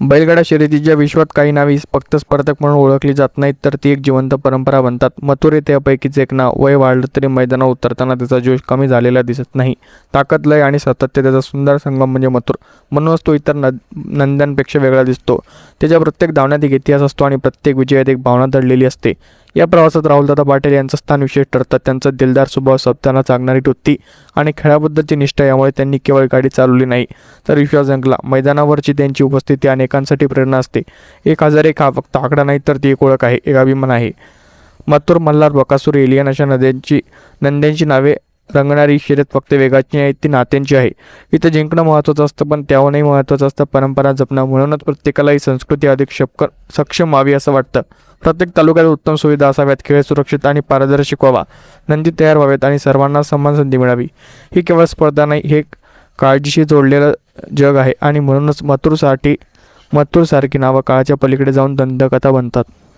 बैलगाडा शर्यतीच्या विश्वात काही नावे फक्त स्पर्धक म्हणून ओळखली जात नाहीत, तर ती एक जिवंत परंपरा बनतात. मथुर हे त्यापैकीच एक नाव. वय वाढलं तरी मैदानावर उतरताना त्याचा जोश कमी झालेला दिसत नाही. ताकद, लय आणि सातत्य त्याचा सुंदर संगम म्हणजे मथुर. म्हणूनच तो इतर नंद्यांपेक्षा वेगळा दिसतो. त्याच्या प्रत्येक धावण्यात एक इतिहास असतो आणि प्रत्येक विजयात एक भावना दडलेली असते. या प्रवासात राहुलदादा पाटील यांचं स्थान विशेष ठरतं. त्यांचा दिलदार स्वभाव, शब्दांना चागणारी वृत्ती आणि खेळाबद्दलची निष्ठा यामुळे त्यांनी केवळ गाडी चालवली नाही, तर विश्वास जिंकला. मैदानावरची त्यांची उपस्थिती अनेकांसाठी प्रेरणा असते. 1001 हा फक्त आकडा नाही, तर ती एक ओळख आहे, एक अभिमान आहे. मथुर, मल्हार, बकासूर, एलियन अशा नद्यांची नावे रंगणारी शर्यत फक्त वेगाची आहे, ती नात्यांची आहे. इथं जिंकणं महत्त्वाचं असतं, पण त्याहूनही महत्त्वाचं असतं परंपरा जपणं. म्हणूनच प्रत्येकाला ही संस्कृती अधिक सक्षम व्हावी असं वाटतं. प्रत्येक तालुक्यात उत्तम सुविधा असाव्यात, खेळ सुरक्षित आणि पारदर्शक व्हावा, नंदी तयार व्हावेत आणि सर्वांना समान संधी मिळावी. ही केवळ स्पर्धा नाही, हे काळजीशी जोडलेलं जग आहे आणि म्हणूनच मथुरसारखी नावं काळाच्या पलीकडे जाऊन दंतकथा बनतात.